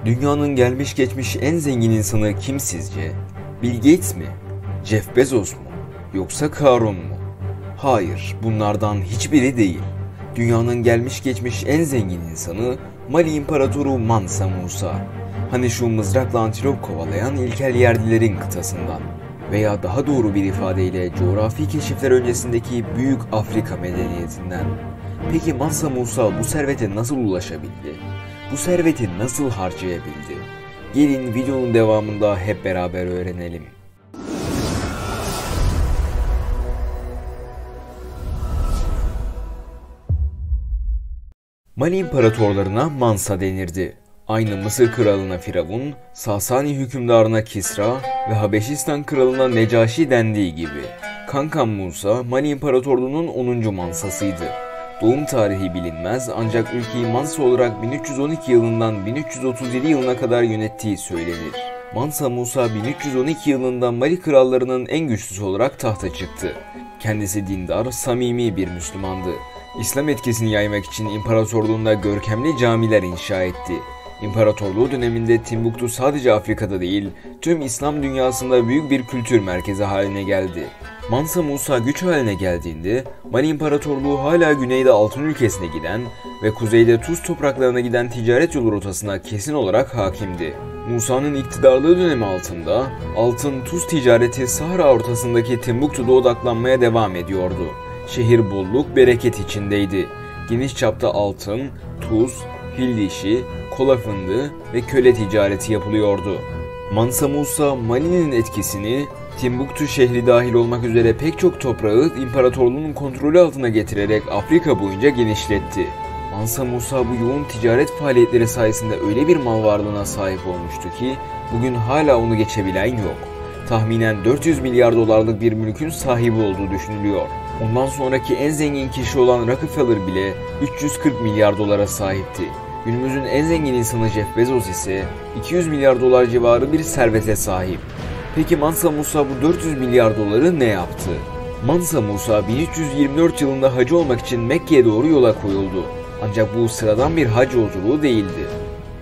Dünyanın gelmiş geçmiş en zengin insanı kim sizce? Bill Gates mi? Jeff Bezos mu? Yoksa Karun mu? Hayır, bunlardan hiçbiri değil. Dünyanın gelmiş geçmiş en zengin insanı Mali İmparatoru Mansa Musa. Hani şu mızrakla antilop kovalayan ilkel yerlilerin kıtasından. Veya daha doğru bir ifadeyle coğrafi keşifler öncesindeki büyük Afrika medeniyetinden. Peki Mansa Musa bu servete nasıl ulaşabildi? Bu serveti nasıl harcayabildi? Gelin videonun devamında hep beraber öğrenelim. Mali imparatorlarına Mansa denirdi. Aynı Mısır kralına Firavun, Sasani hükümdarına Kisra ve Habeşistan kralına Necaşi dendiği gibi. Kankam Musa, Mali İmparatorluğu'nun 10. Mansasıydı. Doğum tarihi bilinmez ancak ülkeyi Mansa olarak 1312 yılından 1337 yılına kadar yönettiği söylenir. Mansa Musa 1312 yılında Mali krallarının en güçlüsü olarak tahta çıktı. Kendisi dindar, samimi bir Müslümandı. İslam etkisini yaymak için imparatorluğunda görkemli camiler inşa etti. İmparatorluğu döneminde Timbuktu sadece Afrika'da değil, tüm İslam dünyasında büyük bir kültür merkezi haline geldi. Mansa Musa güç haline geldiğinde Mali İmparatorluğu hala güneyde Altın ülkesine giden ve kuzeyde Tuz topraklarına giden ticaret yolu rotasına kesin olarak hakimdi. Musa'nın iktidarlığı dönemi altında altın tuz ticareti Sahra ortasındaki Timbuktu'da odaklanmaya devam ediyordu. Şehir bolluk bereket içindeydi. Geniş çapta altın, tuz, fil dişi, kola fındığı ve köle ticareti yapılıyordu. Mansa Musa Mali'nin etkisini Timbuktu şehri dahil olmak üzere pek çok toprağı imparatorluğunun kontrolü altına getirerek Afrika boyunca genişletti. Mansa Musa bu yoğun ticaret faaliyetleri sayesinde öyle bir mal varlığına sahip olmuştu ki bugün hala onu geçebilen yok. Tahminen 400 milyar dolarlık bir mülkün sahibi olduğu düşünülüyor. Ondan sonraki en zengin kişi olan Rockefeller bile 340 milyar dolara sahipti. Günümüzün en zengin insanı Jeff Bezos ise 200 milyar dolar civarı bir servete sahip. Peki Mansa Musa bu 400 milyar doları ne yaptı? Mansa Musa 1324 yılında hacı olmak için Mekke'ye doğru yola koyuldu. Ancak bu sıradan bir hac yolculuğu değildi.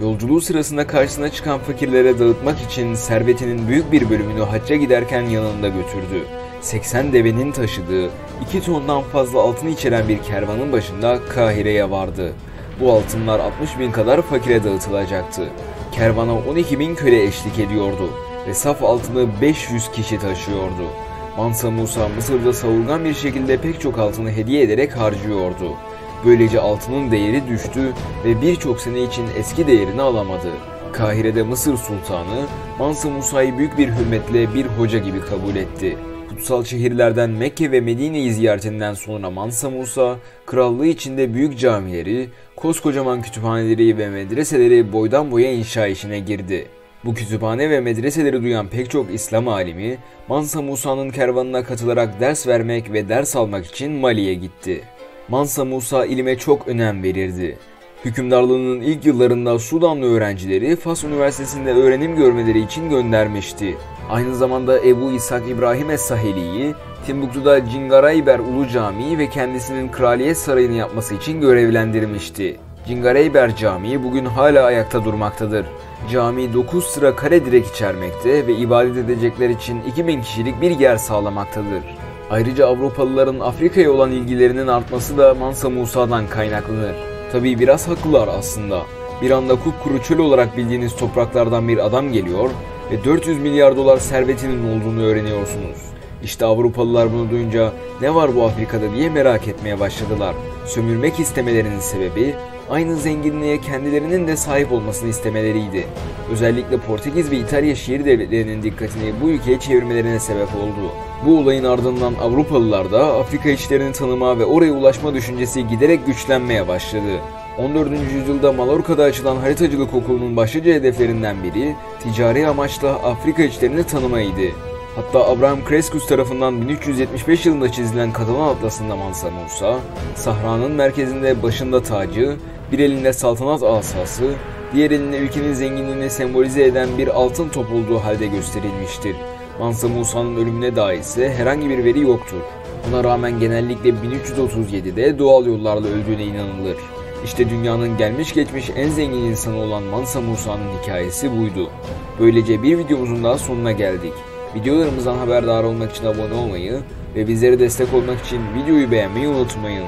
Yolculuğu sırasında karşısına çıkan fakirlere dağıtmak için servetinin büyük bir bölümünü hacca giderken yanında götürdü. 80 devenin taşıdığı 2 tondan fazla altın içeren bir kervanın başında Kahire'ye vardı. Bu altınlar 60 bin kadar fakire dağıtılacaktı. Kervana 12 bin köle eşlik ediyordu ve saf altını 500 kişi taşıyordu. Mansa Musa Mısır'da savurgan bir şekilde pek çok altını hediye ederek harcıyordu. Böylece altının değeri düştü ve birçok sene için eski değerini alamadı. Kahire'de Mısır Sultanı Mansa Musa'yı büyük bir hürmetle bir hoca gibi kabul etti. Kutsal şehirlerden Mekke ve Medine'yi ziyaretinden sonra Mansa Musa, krallığı içinde büyük camileri, koskocaman kütüphaneleri ve medreseleri boydan boya inşa işine girdi. Bu kütüphane ve medreseleri duyan pek çok İslam alimi, Mansa Musa'nın kervanına katılarak ders vermek ve ders almak için Mali'ye gitti. Mansa Musa ilime çok önem verirdi. Hükümdarlığının ilk yıllarında Sudanlı öğrencileri Fas Üniversitesi'nde öğrenim görmeleri için göndermişti. Aynı zamanda Ebu İshak İbrahim Es-Saheli'yi Timbuktu'da Cingareyber Ulu Camii ve kendisinin kraliyet sarayını yapması için görevlendirmişti. Cingareyber Camii bugün hala ayakta durmaktadır. Cami 9 sıra kare direk içermekte ve ibadet edecekler için 2000 kişilik bir yer sağlamaktadır. Ayrıca Avrupalıların Afrika'ya olan ilgilerinin artması da Mansa Musa'dan kaynaklanır. Tabii biraz haklılar aslında. Bir anda kupkuru çöl olarak bildiğiniz topraklardan bir adam geliyor ve 400 milyar dolar servetinin olduğunu öğreniyorsunuz. İşte Avrupalılar bunu duyunca ne var bu Afrika'da diye merak etmeye başladılar. Sömürmek istemelerinin sebebi aynı zenginliğe kendilerinin de sahip olmasını istemeleriydi. Özellikle Portekiz ve İtalya şehir devletlerinin dikkatini bu ülkeye çevirmelerine sebep oldu. Bu olayın ardından Avrupalılar da Afrika içlerini tanıma ve oraya ulaşma düşüncesi giderek güçlenmeye başladı. 14. yüzyılda Mallorca'da açılan haritacılık okulunun başlıca hedeflerinden biri ticari amaçla Afrika içlerini tanımaydı. Hatta Abraham Crescus tarafından 1375 yılında çizilen Katalan Atlası'nda Mansa Musa, Sahra'nın merkezinde başında tacı, bir elinde saltanat asası, diğer elinde ülkenin zenginliğini sembolize eden bir altın top olduğu halde gösterilmiştir. Mansa Musa'nın ölümüne dair ise herhangi bir veri yoktur. Buna rağmen genellikle 1337'de doğal yollarla öldüğüne inanılır. İşte dünyanın gelmiş geçmiş en zengin insanı olan Mansa Musa'nın hikayesi buydu. Böylece bir videomuzun daha sonuna geldik. Videolarımızdan haberdar olmak için abone olmayı ve bizlere destek olmak için videoyu beğenmeyi unutmayın.